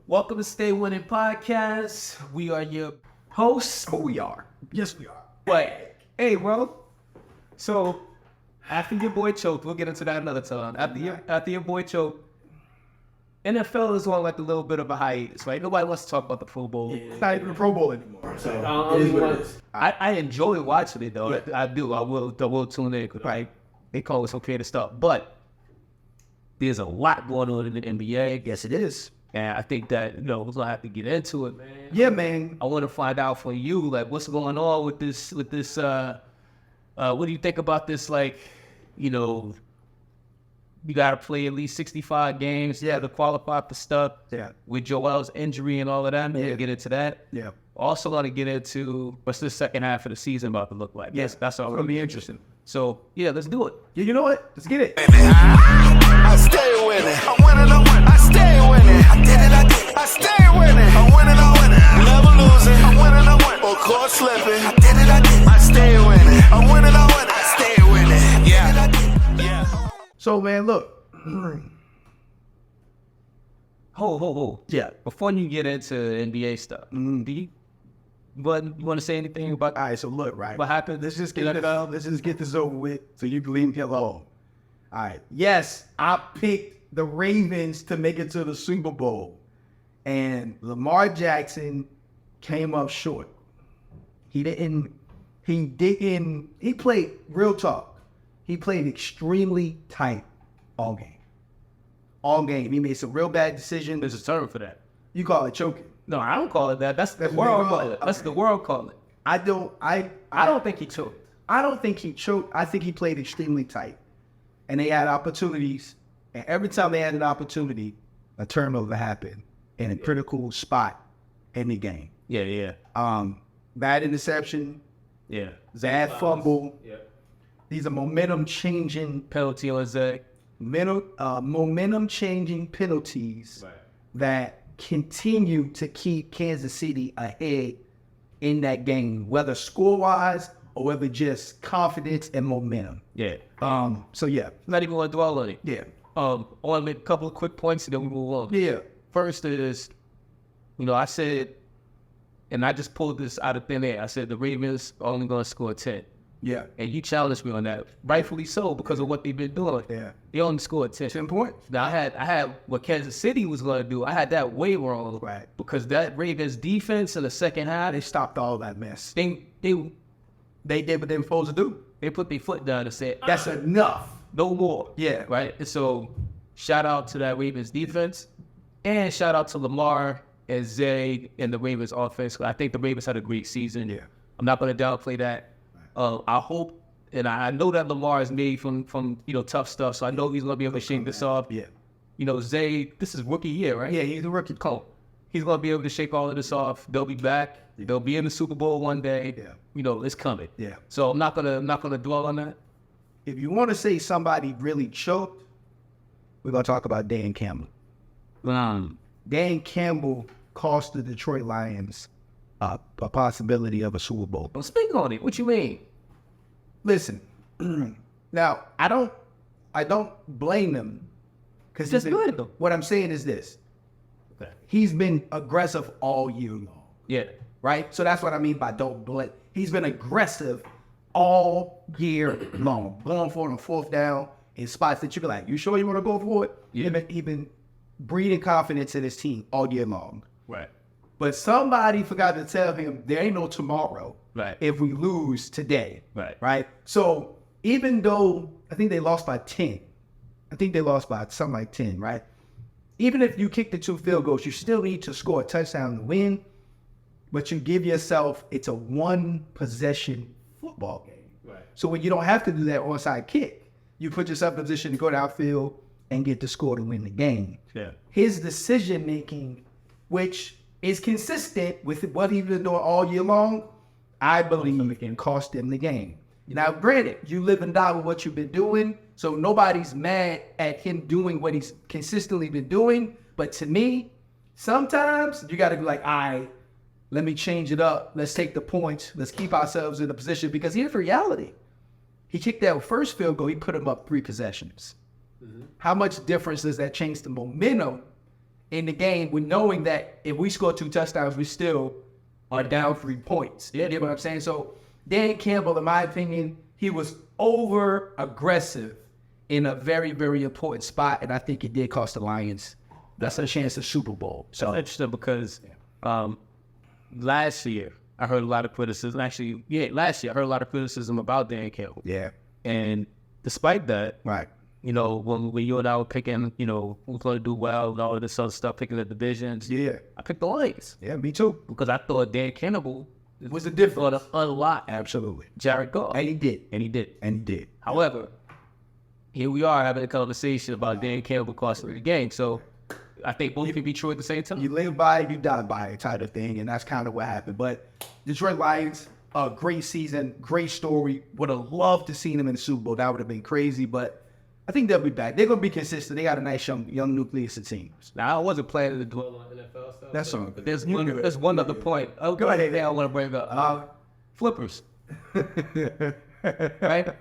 Welcome to Stay Winning Podcast. We are your hosts. Oh, we are. Yes, we are. But, hey, bro. So, after your boy choked, we'll get into that another time. After your boy choked, NFL is on like a little bit of a hiatus, right? Nobody wants to talk about the Pro Bowl. It's not even a Pro Bowl anymore. So it is what it is. I enjoy watching it, though. Yeah. I do. I will tune in, right? They call it some creative stuff. But there's a lot going on in the NBA. Yes, it is. And I think that, we're going to have to get into it, man. Yeah, man. I want to find out from you, like, what's going on with this, what do you think about this, like, you got to play at least 65 games to qualify for stuff. Yeah. With Joel's injury and all of that, man. Get into that. Yeah. Also want to get into what's the second half of the season about to look like. Yes, that's all going to be interesting. So, yeah, let's do it. Yeah, you know what? Let's get it. I stay winning. I'm winning, I'm winning. I stay winning. I did it, I did it. I stay winning. I'm winning, I'm winning. Never losing. I'm winning, I'm winning. Or caught slipping. I did it, I did it. I stay winning. I'm winning, I'm winning. I stay winning. Yeah. Yeah. So, man, look. Ho. Yeah. Before you get into NBA stuff, do you want to say anything about All right, so look, right. what happened? Let's just get this over with so you can leave me alone. All right. Yes, I picked the Ravens to make it to the Super Bowl. And Lamar Jackson came up short. He played, real talk, he played extremely tight all game. All game. He made some real bad decisions. There's a term for that. You call it choking. No, I don't call it that. That's the That's world what they call call it. it. That's Okay. the world call it. I don't think he choked. I don't think he choked. I think he played extremely tight. And they had opportunities. And every time they had an opportunity, a turnover happened in a critical spot in the game. Yeah. Bad interception, Yeah. bad fumble. Yeah. These are momentum-changing Penalty on Zach. momentum-changing penalties that continue to keep Kansas City ahead in that game, whether score-wise or whether just confidence and momentum. Yeah. So yeah, Not even going to dwell on it. yeah, I want to make a couple of quick points and then we move on. yeah. First is, I said, and I just pulled this out of thin air. I said the Ravens are only going to score 10. Yeah. And you challenged me on that, rightfully so, because of what they've been doing. Yeah. They only scored 10. 10 points. Now I had what Kansas City was going to do. I had that way wrong, Right. Because that Ravens defense in the second half, They stopped all that mess. they They did what they were supposed to do. they put their foot down and said, That's enough. no more. Yeah. Right. And so, shout out to that Ravens defense, and shout out to Lamar and Zay and the Ravens offense. I think the Ravens had a great season. Yeah. I'm not going to downplay that. I hope, and I know that Lamar is made from tough stuff, so I know he's going to be able to shake this off. Yeah. Zay, this is rookie year, right? Yeah, he's a rookie. Cool. He's going to be able to shake all of this off. They'll be back. They'll be in the Super Bowl one day. Yeah. It's coming. Yeah. So I'm not gonna dwell on that. If you want to say somebody really choked, we're going to talk about Dan Campbell. Dan Campbell cost the Detroit Lions a possibility of a Super Bowl. Don't speak on it. What you mean? Listen, now I don't blame them because Just good though. What I'm saying is this: he's been aggressive all year long, Yeah. right? So that's what I mean by don't blame. He's been aggressive all year long, going for it on fourth down in spots that you be like, "You sure you want to go for it?" Yeah. He been breeding confidence in his team all year long. Right. But somebody forgot to tell him there ain't no tomorrow Right. if we lose today. Right. Right. So even though I think they lost by 10, I think they lost by something like 10, right? Even if you kick the 2 field goals, you still need to score a touchdown to win. But you give yourself, it's a 1-possession football game. Right. So when you don't have to do that onside kick, you put yourself in a position to go downfield and get the score to win the game. Yeah. His decision making, which is consistent with what he's been doing all year long, I believe can cost him the game. Now, granted, you live and die with what you've been doing, so nobody's mad at him doing what he's consistently been doing. But to me, sometimes you got to be like, all right, let me change it up. Let's take the points. Let's keep ourselves in a position. Because here's the reality. He kicked that first field goal. He put him up 3 possessions. Mm-hmm. How much difference does that change the momentum in the game with knowing that if we score 2 touchdowns, we still are down 3 points. You know what I'm saying? So Dan Campbell, in my opinion, he was over aggressive in a very, very important spot, and I think it did cost the Lions that's a chance at Super Bowl. So It's interesting because last year I heard a lot of criticism. Actually, last year I heard a lot of criticism about Dan Campbell. yeah, And despite that, right. you know, when you and I were picking, you know, who's going to do well and all of this other stuff, picking the divisions, Yeah, I picked the Lions yeah, me too. because I thought Dan Campbell Was the difference? going to unlock Absolutely. Jared Goff. And he did. And he did. And he did. However, here we are having a conversation about Dan Campbell costing the game. So I think both can be true at the same time. You live by it, you die by it type of thing, and that's kind of what happened. But Detroit Lions, a great season, great story. Would have loved to see them in the Super Bowl. That would have been crazy, but I think they'll be back. They're going to be consistent. They got a nice young nucleus of teams. Now, I wasn't planning to dwell on NFL stuff. That's all but good. there's You good. there's one other point. Oh, Go ahead. I want to bring up. Flippers. Right?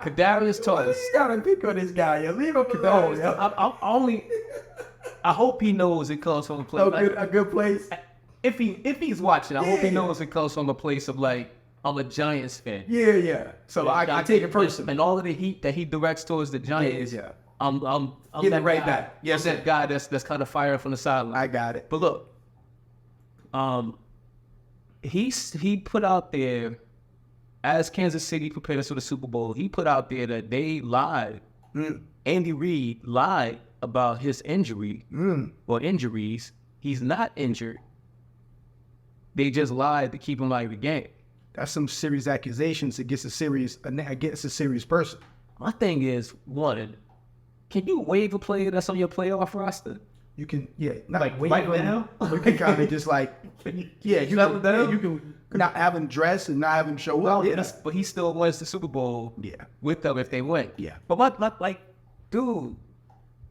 Kadarius Toney. Gotta pick on this guy. Yo. Leave him alone. yo. I hope he knows it comes from a place. A good place. If he's watching, I hope he knows it comes from a place of like, I'm a Giants fan. Yeah. So I take it personally. And all of the heat that he directs towards the Giants, Yeah. I'm Get that it right guy. back. Yes, I'm that guy that's kind of firing from the sideline. I got it. But look, he put out there, as Kansas City prepares for the Super Bowl, he put out there that they lied. Andy Reid lied about his injury or injuries. He's not injured. They just lied to keep him out of the game. That's some serious accusations against a serious person. My thing is, one, can you waive a player that's on your playoff roster? You can, not Like, wait right for him. now? You can kind of just like, you can not have him dress and not have him show up. But he still wins the Super Bowl with them if they win. Yeah. But like, dude,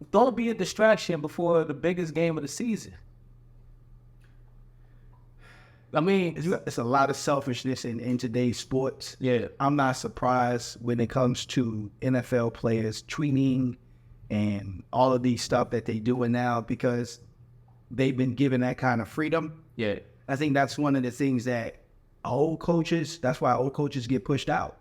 don't be a distraction before the biggest game of the season. I mean, It's a lot of selfishness in today's sports. yeah. I'm not surprised when it comes to NFL players tweeting and all of these stuff that they're doing now because they've been given that kind of freedom. Yeah. I think that's one of the things that that's why old coaches get pushed out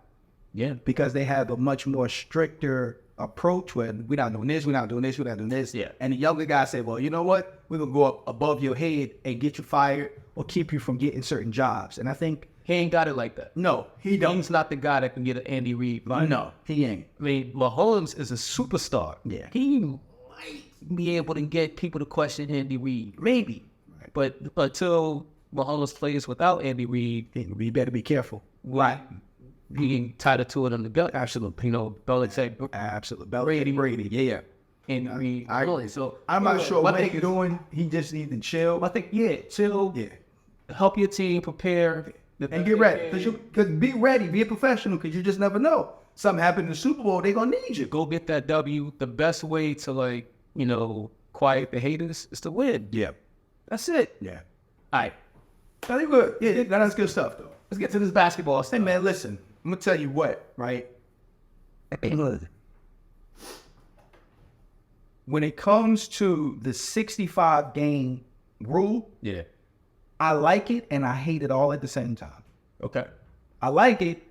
Yeah. because they have a much more stricter approach where we're not doing this, we're not doing this, we're not doing this. Yeah. And the younger guys say, well, you know what? We're going to go up above your head and get you fired or keep you from getting certain jobs. And I think, He ain't got it like that. no, he don't. He's not the guy that can get an Andy Reid. No, he ain't. I mean, Mahomes is a superstar. Yeah. He might be able to get people to question Andy Reid. Maybe. Right. But until Mahomes plays without Andy Reid, You better be careful. right, he can tie the two of them together. Absolutely. You know, Belichick, Absolutely. Brady. Yeah. Andy Reid. I agree. So I'm not sure my what thing he's is- doing. He just needs to chill. I think, chill. Yeah. Help your team prepare. And get ready. Because be ready. Be a professional because you just never know. Something happened in the Super Bowl, they're going to need you. Go get that W. The best way to, like, you know, quiet the haters is to win. Yeah. That's it. Yeah. All right. I think good. Yeah, that's good stuff, though. Let's get to this basketball Hey, stuff. man, listen. I'm going to tell you what, right? When it comes to the 65-game rule, Yeah. I like it and I hate it all at the same time. Okay. I like it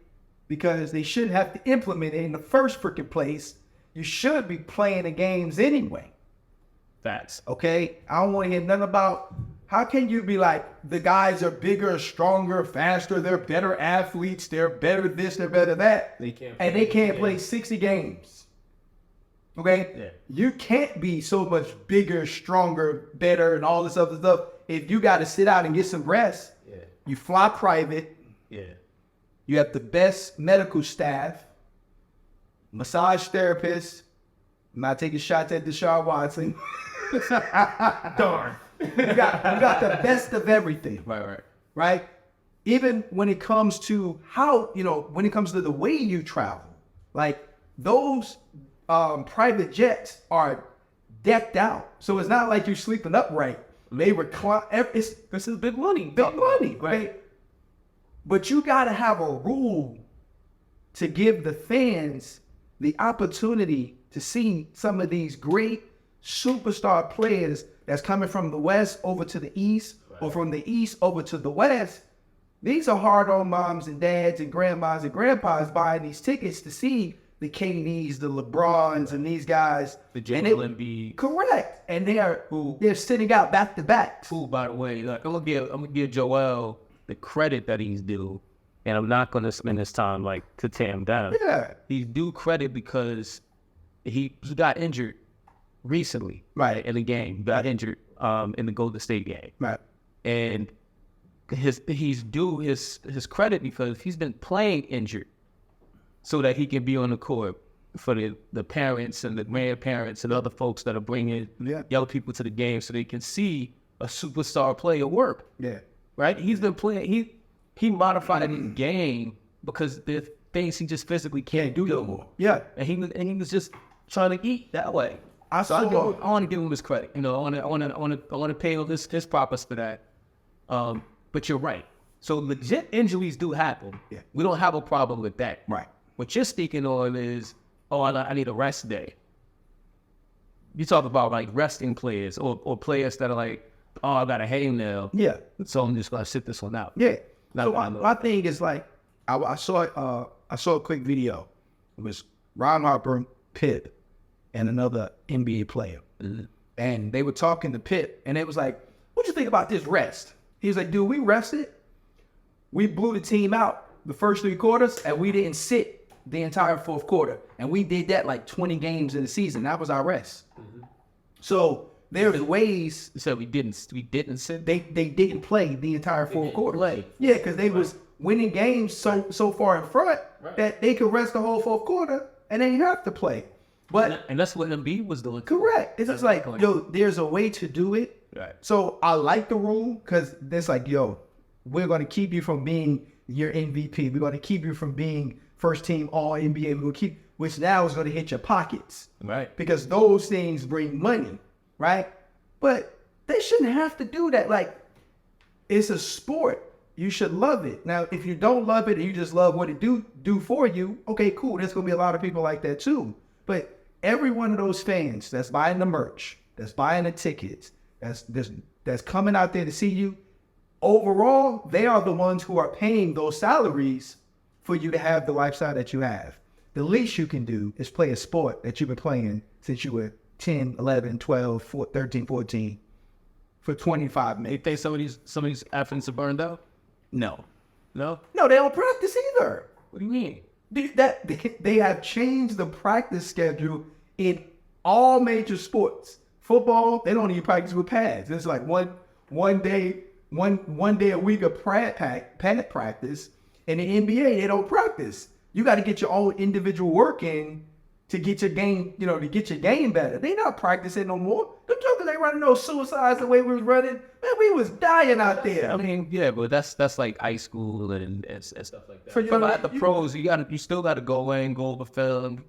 because they shouldn't have to implement it in the first freaking place. You should be playing the games anyway, Facts. okay? I don't want to hear nothing about how can you be like, the guys are bigger, stronger, faster, they're better athletes, they're better this, they're better that, They can't and play they can't 60 play games. 60 games, okay? Yeah. You can't be so much bigger, stronger, better, and all this other stuff if you got to sit out and get some rest. Yeah. You fly private. Yeah. You have the best medical staff, massage therapists. I'm not taking shots at Deshaun Watson. Darn. You got the best of everything, Right. right? Even when it comes to when it comes to the way you travel, like those private jets are decked out. So it's not like you're sleeping upright. They recline. This is big money, right? But you got to have a rule to give the fans the opportunity to see some of these great superstar players that's coming from the West over to the East, or from the East over to the West, these are hard-on moms and dads and grandmas and grandpas buying these tickets to see the KDs, the LeBrons, and these guys. The Joel Embiid. Correct. And they're sitting out back to back. Who, by the way, like I'm gonna give Joel the credit that he's due, and I'm not gonna spend this time like to tear him down. Yeah. He's due credit because he got injured recently. Right. In the game. He got injured in the Golden State game. Right. And he's due his credit because he's been playing injured so that he can be on the court for the parents and the grandparents and other folks that are bringing young people to the game so they can see a superstar player work. Yeah. Right? He's been playing, he modified his game because there's things he just physically can't do no more. Yeah. And he was just trying to eat that way. I want to give him his credit. You know, I want to pay him his props for that. But you're right. So legit injuries do happen. Yeah. We don't have a problem with that. Right. What you're speaking on is, I need a rest day. You talk about like resting players or players that are like, I got a hangnail. Yeah. So I'm just gonna sit this one out. Yeah. So my thing is like, I saw a quick video. It was Ron Harper, Pitt, and another NBA player. Mm-hmm. And they were talking to Pitt, and it was like, what you think about this rest? He was like, dude, we rested. We blew the team out the first 3 quarters, and we didn't sit the entire 4th quarter. And we did that like 20 games in the season. That was our rest. Mm-hmm. So there's ways. So we didn't sit. They didn't play the entire 4th quarter. Play. Yeah, because they was winning games so far in front that they could rest the whole 4th quarter and they didn't have to play. But and that's what Embiid was doing. Correct. It's just like, there's a way to do it. Right. So I like the rule because it's like, we're going to keep you from being your MVP. We're going to keep you from being first team all NBA. We're going to keep, which now is going to hit your pockets. Right. Because those things bring money. Right. But they shouldn't have to do that. Like, it's a sport. You should love it. Now, if you don't love it and you just love what it do for you, okay, cool. There's going to be a lot of people like that too. But every one of those fans that's buying the merch, that's buying the tickets, that's coming out there to see you, overall, they are the ones who are paying those salaries for you to have the lifestyle that you have. The least you can do is play a sport that you've been playing since you were 10, 11, 12, 14, 13, 14 for 25 minutes. You think some of these athletes are burned out? No. No? No, they don't practice either. What do you mean? They have changed the practice schedule in all major sports. Football, they don't even practice with pads. It's like one day a week of pad practice. In the NBA, they don't practice. You got to get your own individual work in to get your game, to get your game better. They not practicing no more. The jokers ain't running no suicides the way we was running. Man, we was dying out there. I mean, yeah, but that's like high school and stuff like that. For But at the pros, you still got to go in, go over film.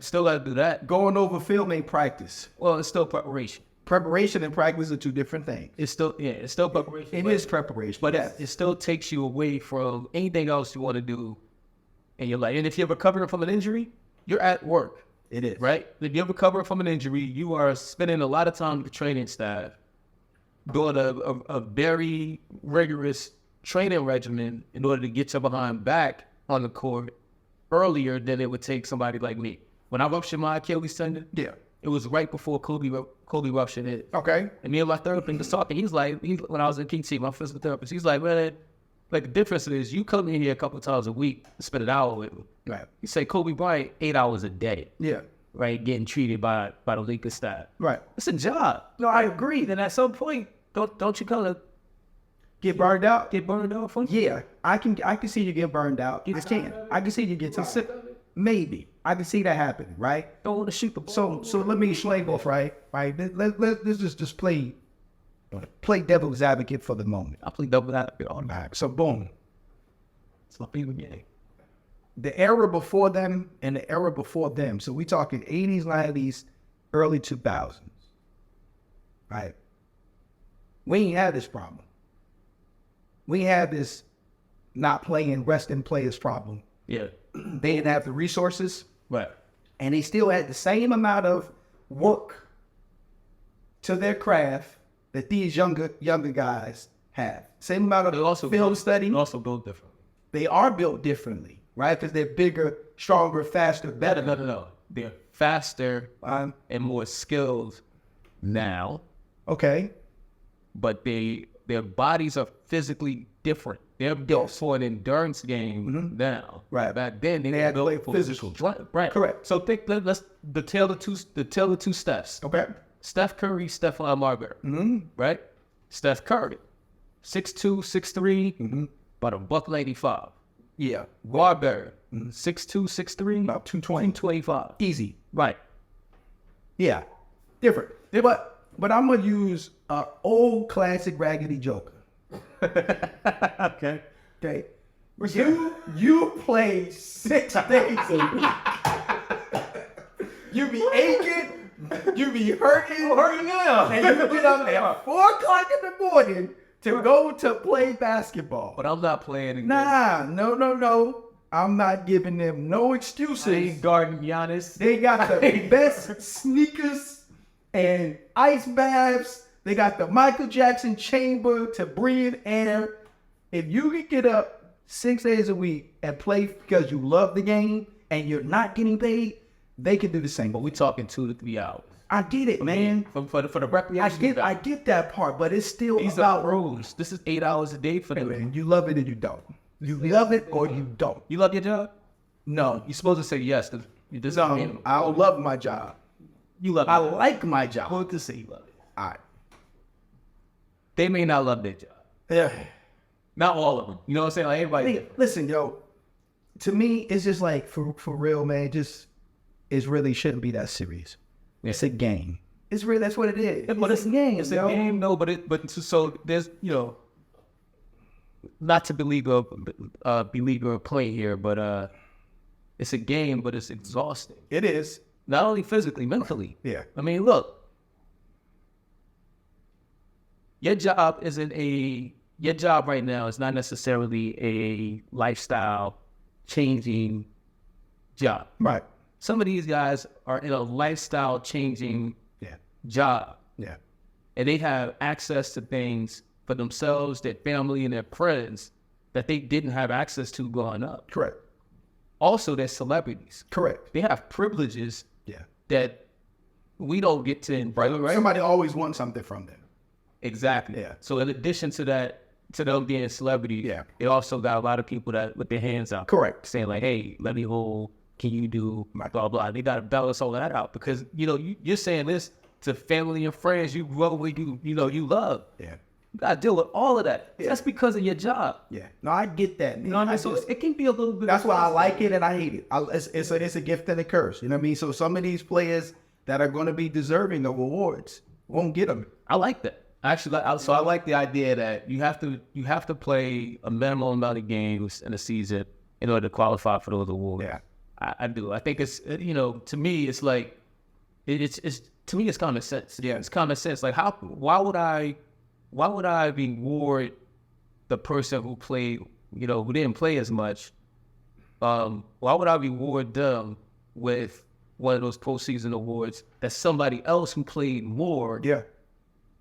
Still got to do that. Going over film ain't practice. Well, it's still preparation. Preparation and practice are 2 different things. It's still preparation. It is preparation, but it still takes you away from anything else you want to do in your life. And if you're recovering from an injury, you're at work. It is. Right? If you're recovering from an injury, you are spending a lot of time with the training staff doing a very rigorous training regimen in order to get your behind back on the court earlier than it would take somebody like me. When I ruptured my Achilles tendon, it was right before Kobe ruptured it. Okay. And me and my therapist was talking. When I was in PT, my physical therapist, he's like, man, like the difference is you come in here a couple of times a week and spend an hour with me. Right. You say Kobe Bryant 8 hours a day. Yeah. Right, getting treated by the Lakers staff. Right. It's a job. No, I agree. Then at some point, don't you kind of get burned out? Get burned out from? Yeah, I can see you get burned out. I can see you get tired. Maybe I can see that happening. Right. Don't want to shoot the ball. So let me explain this. Right. Let's just play devil's advocate for the moment. I play devil's advocate all the time. So boom. It's my favorite game. The era before them and the era before them. So we talking 80s, 90s, early 2000s. Right. We ain't had this problem. We had this not playing, resting players problem. Yeah. They didn't have the resources. Right. And they still had the same amount of work to their craft that these younger guys have. Same amount of film study. They're also built different. They are built differently, right? Because they're bigger, stronger, faster, better. No. They're faster and more skilled now. Okay. But their bodies are physically different. They're built for an endurance game now. Right. Back then, they had were to built play for physical. Right. Correct. So let's detail the two Stephs. Okay. Steph Curry, Stephon Marbury. Right. Steph Curry, 6'2", 6'3", about $185. Yeah. Marbury, 6'2", 6'3", About 220. 225. Easy. Right. Yeah. Different. But I'm going to use an old classic raggedy joker. Okay. Okay. You play 6 days a week. You be aching. You be hurting. And you get up at 4 o'clock in the morning to go to play basketball. But I'm not playing again. Nah, no. I'm not giving them no excuses. I ain't guarding Giannis. They got the best sneakers and ice baths. They got the Michael Jackson chamber to breathe air. If you can get up 6 days a week and play because you love the game and you're not getting paid, they can do the same. But we're talking 2 to 3 hours. I get it, man. For the recreation. I get that part, but it's still These about are rules. This is 8 hours a day for them. man. You love it or you don't. You love it or you don't. You love your job? No. You're supposed to say yes. No, I love my job. You love it. I like my job. Good to say you love it. All right. They may not love their job. Yeah. Not all of them. You know what I'm saying? Like everybody. Hey, listen, yo. To me, it's just like for real, man. It really shouldn't be that serious. Yeah. It's a game. It's real. That's what it is. But it's a game. It's a game, no. So there's not to believer play here, but it's a game, but it's exhausting. It is. Not only physically, mentally. Yeah. I mean, look. Your job right now is not necessarily a lifestyle changing job. Right. Some of these guys are in a lifestyle changing job. Yeah. And they have access to things for themselves, their family, and their friends that they didn't have access to growing up. Correct. Also, they're celebrities. Correct. They have privileges Yeah. that we don't get to embrace. Right? Somebody always wants something from them. Exactly. Yeah. So in addition to that, to them being celebrities, they also got a lot of people that with their hands out. Correct. Saying like, hey, let me hold, can you do blah, blah. They got to balance all that out because, you're saying this to family and friends you grew up with, you love. Yeah. You got to deal with all of that. Yeah. That's because of your job. Yeah. No, I get that. Man. You know what I mean? So it can be a little bit. That's why I like it and I hate it. It's a gift and a curse. You know what I mean? So some of these players that are going to be deserving of awards won't get them. I like that. Actually, I like the idea that you have to play a minimum amount of games in a season in order to qualify for those awards. Yeah, I do. I think it's to me it's like it's to me it's common sense. Yeah, it's common sense. Like why would I reward the person who played who didn't play as much? Why would I reward them with one of those postseason awards that somebody else who played more?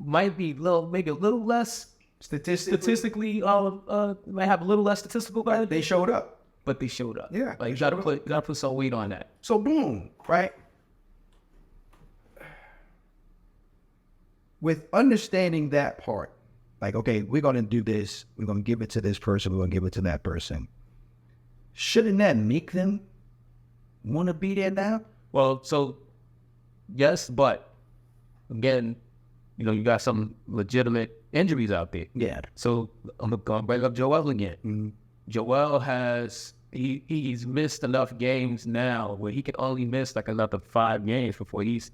Might be maybe a little less statistically might have a little less statistical value. They showed up. But they showed up. Yeah. Like you gotta put some weight on that. So boom, right? With understanding that part, like, okay, we're gonna do this, we're gonna give it to this person, we're gonna give it to that person. Shouldn't that make them wanna be there now? Well, so yes, but again, you got some legitimate injuries out there. Yeah. So I'm going to bring up Joel again. Mm-hmm. Joel he's missed enough games now where he can only miss like another 5 games before he's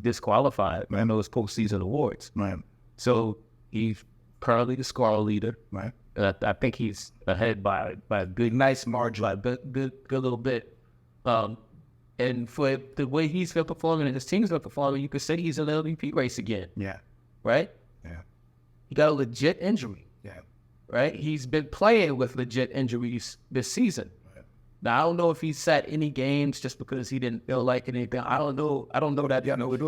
disqualified in those postseason awards. Right. So he's currently the scorer leader. Right. I think he's ahead by a good, nice margin, by a good little bit. And for the way he's been performing and his team's been performing, you could say he's in the MVP race again. Yeah. Right? Yeah. He got a legit injury. Yeah. Right? He's been playing with legit injuries this season. Right. Now, I don't know if he sat any games just because he didn't feel like anything. I don't know that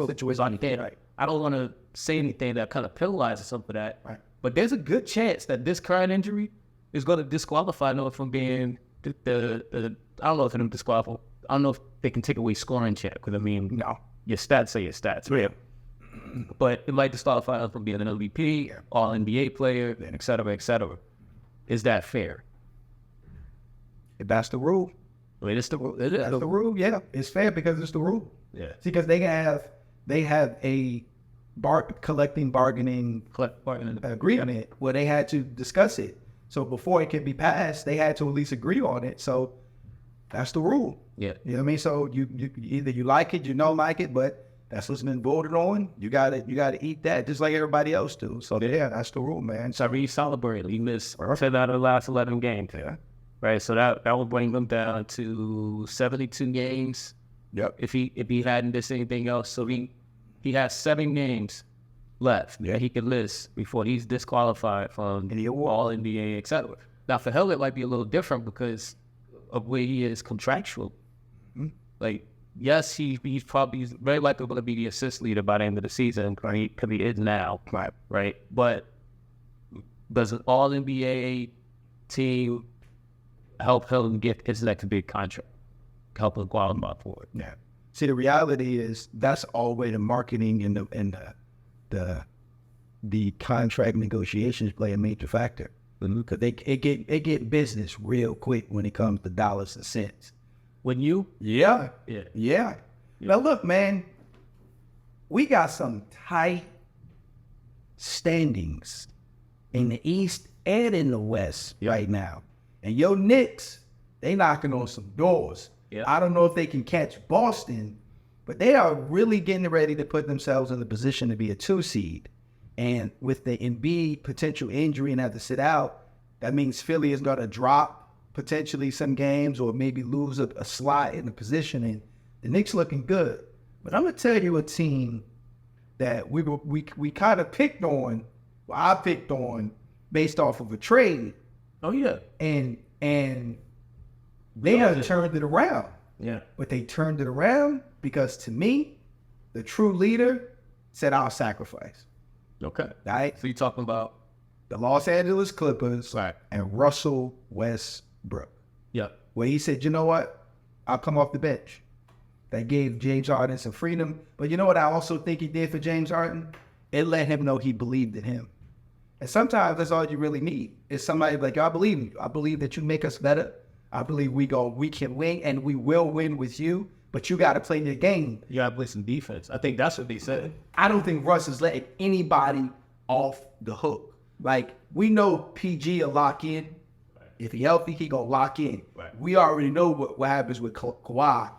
situation on him. I don't want to say anything that kind of penalizes him for that. Right. But there's a good chance that this current injury is going to disqualify Noah from being the I don't know if it'll disqualify. I don't know if they can take away scoring check, because I mean, No. your stats are your stats, right? But it might disqualify him from being an MVP, All NBA player, and et cetera, et cetera. Is that fair? If that's the rule. I mean, it's the rule. That's the rule. Yeah, it's fair because it's the rule. Yeah. See, because they have a collecting bargaining agreement where they had to discuss it. So before it could be passed, they had to at least agree on it. So that's the rule. Yeah. You know what I mean? So you either you like it, you don't like it, but that's what's been voted on. You gotta eat that just like everybody else do. So yeah, that's the rule, man. So Tyrese Halliburton, he missed 10 out of the last 11 games. yeah. Right, so that would bring them down to 72 games. Yep. If he hadn't missed anything else, so he has 7 games left that he can list before he's disqualified from Any award. All NBA, etc. Now for Hill, it might be a little different because of where he is contractual. Like, yes, he's very likely going to be the assist leader by the end of the season, because he is now. Right, but does an All NBA team help him get his next big contract, help him qualify for it? Yeah. See, the reality is that's always the marketing and the contract negotiations play a major factor. Because it get business real quick when it comes to dollars and cents. When you? Yeah. Yeah. Now look, man, we got some tight standings in the East and in the West right now. And your Knicks, they knocking on some doors. Yeah. I don't know if they can catch Boston, but they are really getting ready to put themselves in the position to be a 2 seed. And with the Embiid potential injury and have to sit out, that means Philly is going to drop potentially some games or maybe lose a slot in the position. And the Knicks looking good. But I'm going to tell you a team that we kind of picked on, well, I picked on based off of a trade. Oh yeah. And they have turned it around. Yeah. But they turned it around because, to me, the true leader said, I'll sacrifice. Okay. Right? So you're talking about? The Los Angeles Clippers Right. and Russell Westbrook. Yeah. Where he said, you know what? I'll come off the bench. That gave James Harden some freedom. But you know what I also think he did for James Harden? It let him know he believed in him. And sometimes that's all you really need. Is somebody like, I believe in you. I believe that you make us better. I believe we can win, and we will win with you, but you got to play your game. You got to play some defense. I think that's what they said. I don't think Russ is letting anybody off the hook. Like, we know PG will lock in. Right. If he healthy, he going to lock in. Right. We already know what happens with Kawhi.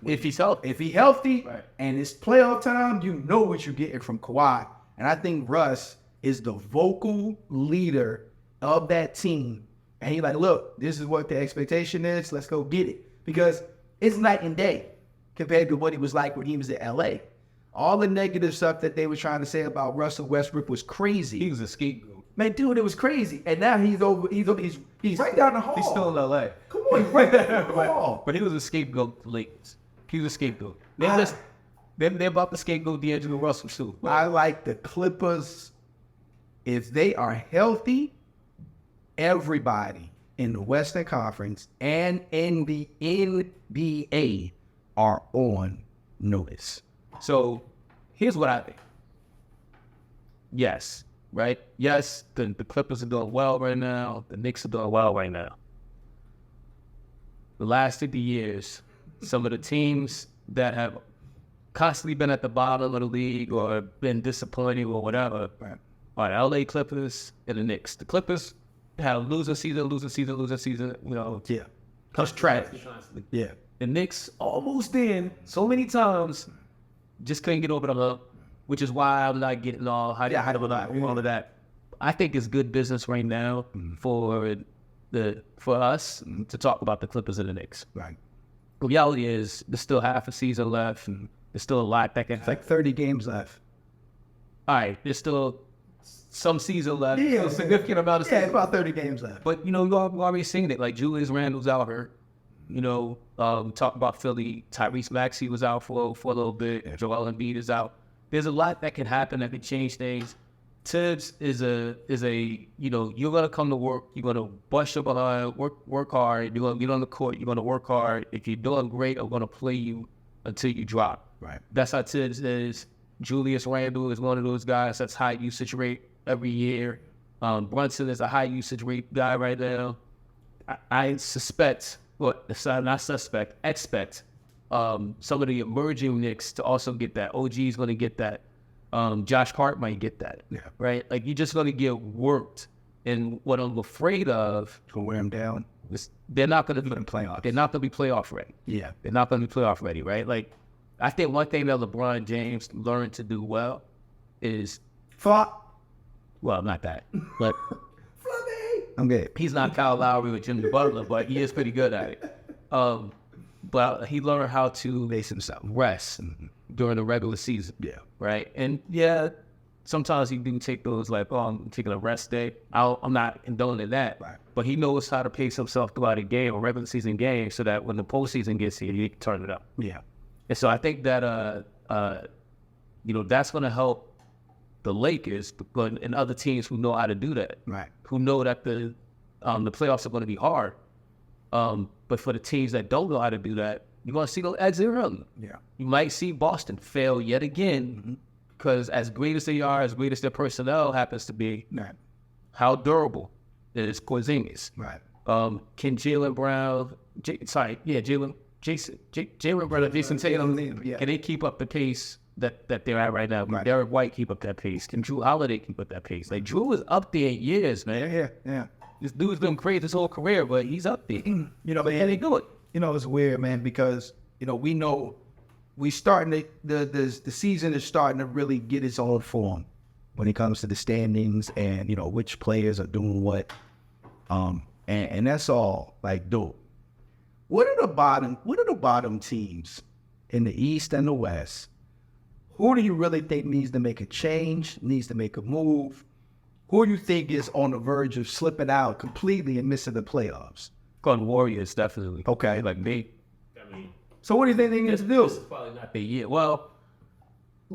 If he's healthy. If he healthy right. and it's playoff time, you know what you're getting from Kawhi. And I think Russ is the vocal leader of that team. And he's like, look, this is what the expectation is. Let's go get it. Because it's night and day compared to what he was like when he was in L.A. All the negative stuff that they were trying to say about Russell Westbrook was crazy. He was a scapegoat. Man, dude, it was crazy. And now he's right down the hall. He's still in L.A. Come on, he's right down the hall. But he was a scapegoat for the Lakers. He was a scapegoat. They're about to scapegoat D'Angelo Russell too. I like the Clippers. If they are healthy, everybody in the Western Conference and in the NBA are on notice. So here's what I think. Yes, right? Yes, the Clippers are doing well right now. The Knicks are doing well right now. The last 50 years, some of the teams that have constantly been at the bottom of the league or been disappointing or whatever are the LA Clippers and the Knicks. The Clippers had a losing season, you know. Yeah. Just trash. Yeah. The Knicks almost in so many times, just couldn't get over the hump, which is why I'm not getting all all of that. I think it's good business right now for us to talk about the Clippers and the Knicks. Right. The reality is there's still half a season left, and there's still a lot that can happen. It's like 30 games left. All right, there's still some season left. Yeah, a significant amount of season. Yeah, about 30 games left. But, you know, we've already seen it. Like, Julius Randle's out hurt. You know, talk about Philly. Tyrese Maxey was out for a little bit. Joel Embiid is out. there's a lot that can happen that can change things. Tibbs is a you're gonna come to work, you're gonna bust your behind, work hard, you're gonna get on the court, you're gonna work hard. If you're doing great, I'm gonna play you until you drop. Right. That's how Tibbs is. Julius Randle is one of those guys that's high usage rate every year. Brunson is a high usage rate guy right now. I expect some of the emerging Knicks to also get that. OG is going to get that. Josh Hart might get that. Yeah. Right? Like, you're just going to get worked. And what I'm afraid of To wear them down. is they're not going to be playoffs. They're not going to be playoff ready. Yeah. They're not going to be playoff ready, right? Like, I think one thing that LeBron James learned to do well is, well, not that, but I'm good. he's not Kyle Lowry or Jimmy Butler, but he is pretty good at it. But he learned how to Base himself. rest during the regular season. Yeah. Right? And yeah, sometimes he do take those like, oh, I'm taking a rest day. I'm not condoning that. Right. But he knows how to pace himself throughout a game, a regular season game, so that when the postseason gets here, he can turn it up. Yeah. And so I think that that's going to help the Lakers and other teams who know how to do that. Right. Who know that the playoffs are going to be hard. But for the teams that don't know how to do that, you're going to see those exit early. Yeah. You might see Boston fail yet again because as great as they are, as great as their personnel happens to be, Right. how durable is Porzingis? Right. Can Jaylen Brown, Jaylen Brown, Jason Tatum, Yeah. can they keep up the pace that they're at right now? Can Right. Derek White keep up that pace? Can Drew Holiday keep up that pace? Like, Drew is up there in years, man. Yeah. This dude's been crazy his whole career, but he's up there. You know, Can they do it? You know, it's weird, man, because, we know we starting the season is starting to really get its own form when it comes to the standings and, which players are doing what. And that's all like dope. What are the bottom teams in the East and the West? Who do you really think needs to make a change, needs to make a move? Who do you think is on the verge of slipping out completely and missing the playoffs? Gone Warriors, definitely. Okay. Like me. I mean, So what do you think they need to do? this is probably not their year. Well,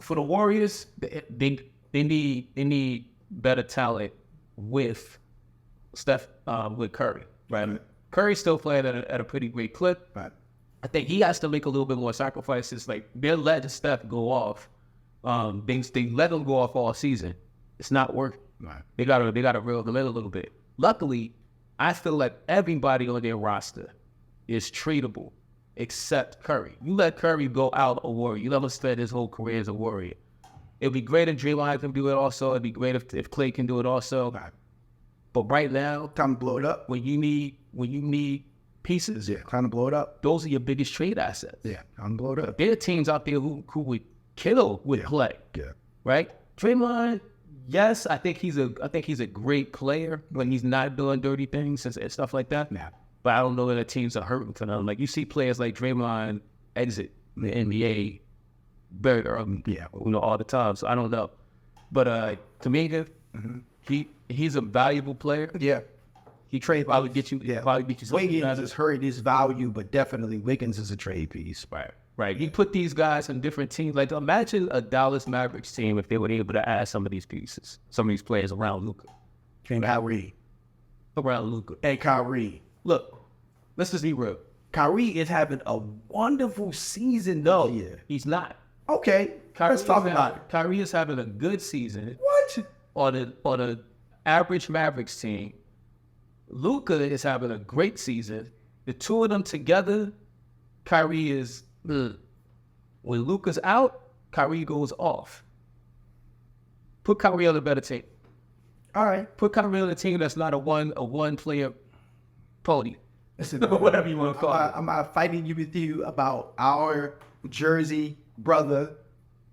for the Warriors, they need better talent with with Curry, right? Curry's still playing at a pretty great clip. Right. I think he has to make a little bit more sacrifices. Like, they're letting Steph go off. They let him go off all season. It's not working. Right. They gotta reel them in a little bit. Luckily, I feel like everybody on their roster is tradable except Curry. You let Curry go out a Warrior. You let him spend his whole career as a Warrior. It'd be great if Draymond can do it also. It'd be great if Clay can do it also. Right. But right now, Time to blow it up. when you need pieces, Yeah. Time to blow it up. those are your biggest trade assets. Yeah. Time to blow it up. There are teams out there who would kill with Clay. Yeah. Right? Draymond, yes, I think he's a great player when he's not doing dirty things and stuff like that. Yeah. But I don't know that the teams are hurting for them. Like, you see players like Draymond exit the NBA very early, all the time. So I don't know. But to me, he's a valuable player. Yeah. He probably get you. Yeah. Probably get you something. Wiggins has hurt his value, but definitely Wiggins is a trade piece. Right. He put these guys on different teams. Like, imagine a Dallas Mavericks team if they were able to add some of these pieces, some of these players around Luka. And Kyrie. And Kyrie. Look, let's just be real. Kyrie is having a wonderful season No, this year. he's not. Okay. Let's talk about it. Kyrie is having a good season What? on an average Mavericks team. Luka is having a great season. The two of them together, Kyrie is. When Luka's out, Kyrie goes off. Put Kyrie on a better team. All right. Put Kyrie on a team that's not a one player pony. Listen, Whatever you want to call it. I'm not fighting with you about our Jersey brother,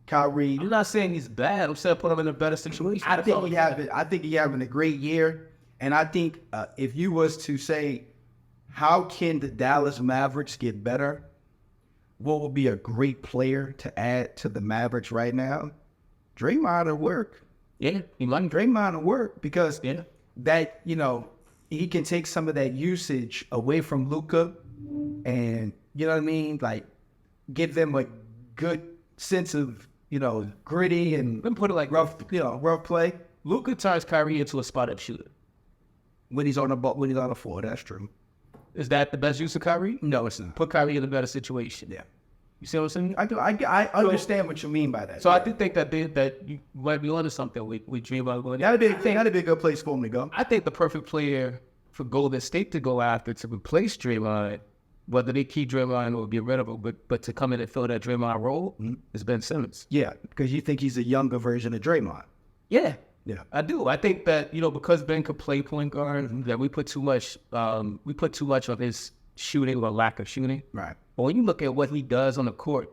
Kyrie. I'm not saying he's bad. I'm saying put him in a better situation. I think he's having a great year. And I think if you was to say, how can the Dallas Mavericks get better? What would be a great player to add to the Mavericks right now? Draymond will work. Yeah, he might. Draymond will work because that, he can take some of that usage away from Luka and, you know what I mean? Like, give them a good sense of gritty and Let me put it like rough play Luka turns Kyrie into a spot-up shooter. when he's on the floor. That's true. Is that the best use of Kyrie? No, it's not. Put Kyrie in a better situation. Yeah. You see what I'm saying? I do. I understand what you mean by that. So I do think that you might be onto something with Draymond going. That'd be a good place for him to go. I think the perfect player for Golden State to go after to replace Draymond, whether they keep Draymond or get rid of him, but to come in and fill that Draymond role, is Ben Simmons. Yeah, because you think he's a younger version of Draymond. Yeah. Yeah. I do. I think that, because Ben could play point guard, that we put too much of his shooting or lack of shooting. Right. But when you look at what he does on the court,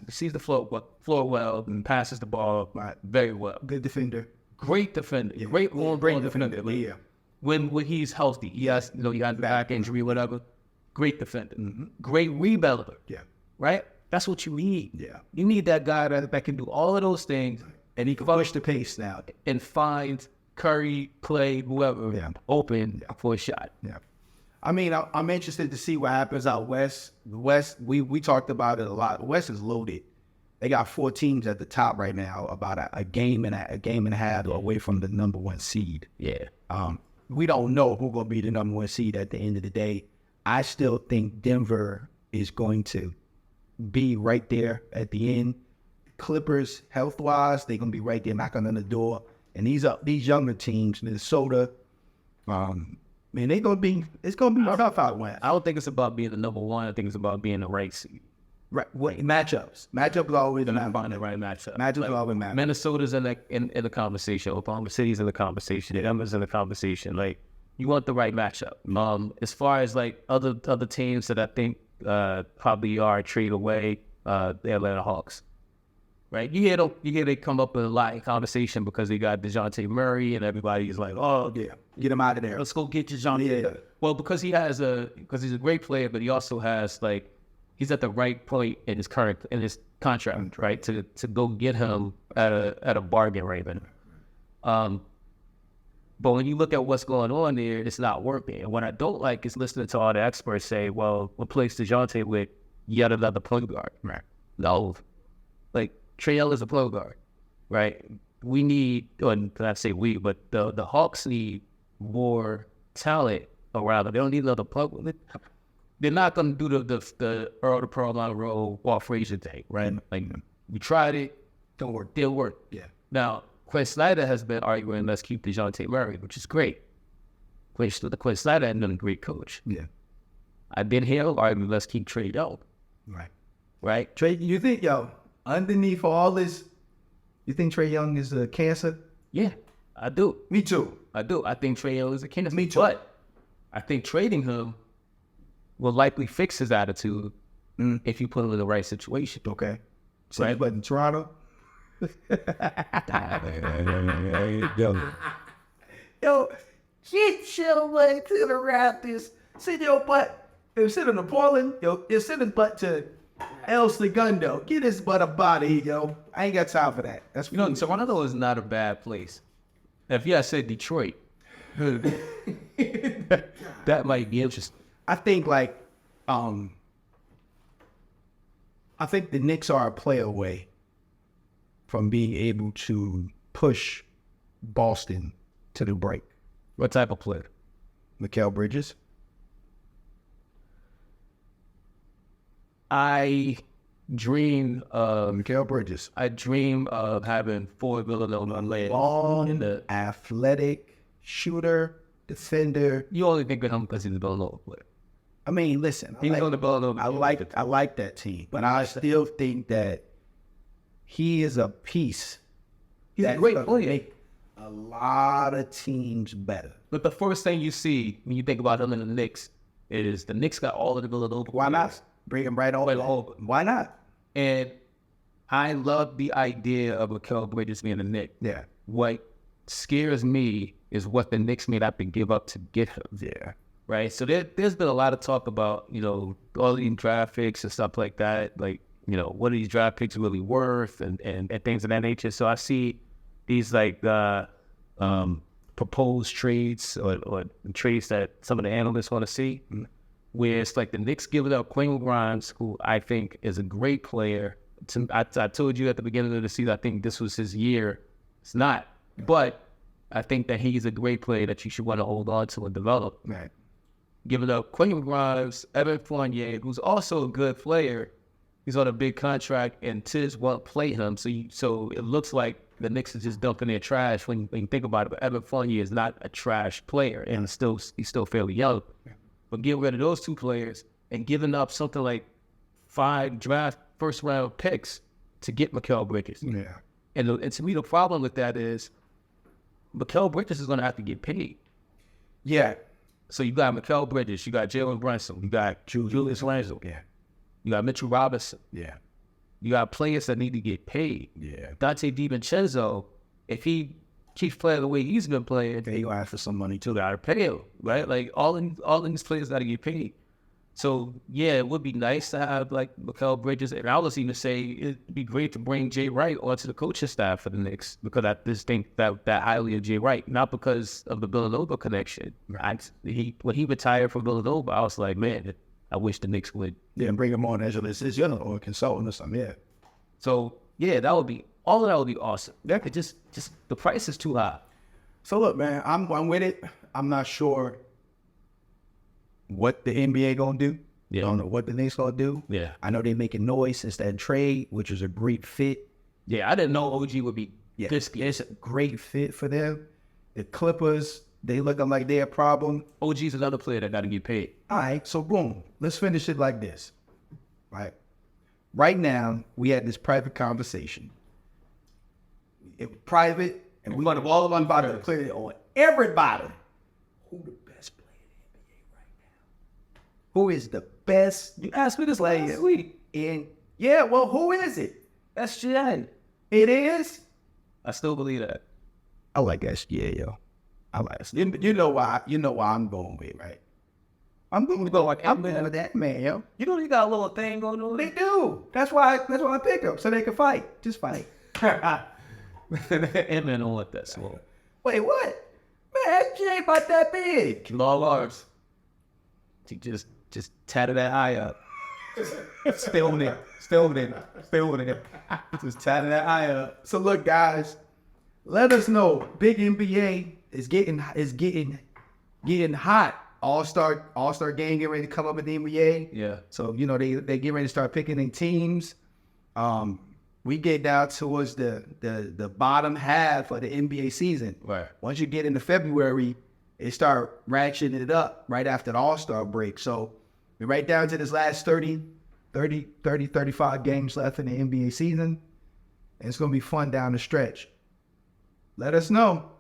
sees the floor well, and passes the ball very well. Good defender. Great defender. Yeah. Great on-ball defender. Yeah. When he's healthy, he has, he got back injury, whatever. Great defender. Great rebounder. Yeah. Right? That's what you need. Yeah. You need that guy that can do all of those things. And he can push the pace now. And find Curry, Clay, whoever, open for a shot. Yeah. I mean, I'm interested to see what happens out west. The West, we talked about it a lot. The West is loaded. They got 4 teams at the top right now, about a game and a half away from the number 1 seed. Yeah. We don't know who's going to be the number 1 seed at the end of the day. I still think Denver is going to be right there at the end. Clippers, health-wise, they're going to be right there knocking on the door. And these younger teams, Minnesota, man, it's going to be tough out west. I don't think it's about being the number 1. I think it's about being the right seed. Right. Matchups. Matchups always matter. Find the right matchup. Matchups always matter. Minnesota's in the conversation. Oklahoma City's in the conversation. Denver's in the conversation. Like, you want the right matchup. As far as like other teams that I think probably are a trade away, the Atlanta Hawks. Right, you hear they come up with a lot in conversation because they got DeJounte Murray and everybody's like, oh Yeah, get him out of there. let's go get DeJounte. Yeah. Well, because he's a great player, but he also has he's at the right point in his contract, right, to go get him at a bargain rate. But when you look at what's going on there, it's not working. And what I don't like is listening to all the experts say, well, replace DeJounte with yet another point guard. Right. No, Trae Young is a point guard, right? We need, or not say we, but the Hawks need more talent around them. They don't need another point guard. They're not going to do the Earl the Pearl on the road Walt Frazier thing, right? We tried it, didn't work. Yeah. Now, Quinn Snyder has been arguing, let's keep DeJounte Murray, which is great. Quinn Snyder has been a great coach. Yeah. I've been here arguing, let's keep Trae Young. Right. Right? Trae, you think, underneath all this, you think Trae Young is a cancer? Yeah, I do. Me too. I do. I think Trae Young is a cancer. Me too. But I think trading him will likely fix his attitude if you put him in the right situation. Okay. So Right. but in Toronto? Yo, get your way to the Raptors. Send your butt. Instead of Portland, send his butt to El Segundo. Get his butt up out of here, yo. I ain't got time for that. That's Toronto is not a bad place. If you had said Detroit, that might be interesting. I think I think the Knicks are a play away from being able to push Boston to the break. What type of player? Mikal Bridges. I dream of Mikal Bridges. I dream of having 4 Villanova players Long, in the. athletic, shooter, defender. You only think of him because he's a Villanova player. I mean, listen. He's on the Villanova. I like that team, but I still think that he is a piece. He's a that's great gonna player. make a lot of teams better. But the first thing you see when you think about him in the Knicks is the Knicks got all of the Villanova. Why players. not? Bring him right over. Why not? And I love the idea of Mikal Bridges being a Knick. Yeah. What scares me is what the Knicks may have to give up to get him. Yeah. Right? So there's been a lot of talk about, all these draft picks and stuff like that. Like, what are these draft picks really worth and things of that nature. So I see these proposed trades or trades that some of the analysts want to see, where it's like the Knicks giving up Quentin Grimes, who I think is a great player, I told you at the beginning of the season, I think this was his year. It's not. But I think that he's a great player that you should want to hold on to and develop. Right. Giving up Quentin Grimes, Evan Fournier, who's also a good player. He's on a big contract, and Tiz won't play him. So it looks like the Knicks is just dumping their trash when you think about it. But Evan Fournier is not a trash player, and he's still fairly young. But getting rid of those two players and giving up something like 5 draft first-round picks to get Mikal Bridges. Yeah. And to me, the problem with that is Mikal Bridges is going to have to get paid. Yeah. So you got Mikal Bridges, you got Jalen Brunson, you got Julius Randle, Yeah. you got Mitchell Robinson. Yeah. You got players that need to get paid. Yeah. Dante DiVincenzo, if he keeps playing the way he's been playing, They gonna ask for some money too. gotta pay him, right? Like all these players gotta get paid. So yeah, it would be nice to have like Mikal Bridges, and I was even say it'd be great to bring Jay Wright onto the coaching staff for the Knicks because I just think that highly of Jay Wright, not because of the Villanova connection. When he retired from Villanova, I was like, man, I wish the Knicks would. Yeah, bring him on as a decision or a consultant or something. Yeah. So yeah, that would be awesome. That could just the price is too high. So look, man, I'm with it. I'm not sure what the NBA gonna do. Yeah. I don't know what the Knicks gonna do. Yeah. I know they making noise since that trade, which is a great fit. Yeah, I didn't know OG would be this good. It's a great fit for them. The Clippers, they looking like they're a problem. OG's another player that got to get paid. All right, so boom, let's finish it like this. Right now, we had this private conversation. It was private, and we're going to all about to clear it on everybody. Who the best player in the NBA right now? Who is the best? You asked me this player last week. Yeah, well, who is it? SGA. It is? I still believe that. I like SGA, yo. I like SGA. You know why I'm going with, right? I'm going with that man, yo. You know you got a little thing going on. They do. That's why I pick them, so they can fight. Just fight. And man don't want that small. Wait, what? Man, SGA ain't about that big. Long arms. He just tatted that eye up. Still in it. Just tatted that eye up. So look, guys, let us know. Big NBA is getting hot. All-star game getting ready to come up in the NBA. Yeah. So they get ready to start picking their teams. We get down towards the bottom half of the NBA season. Right. Once you get into February, it start ratcheting it up right after the All-Star break. So we're right down to this last 35 games left in the NBA season. And it's going to be fun down the stretch. Let us know.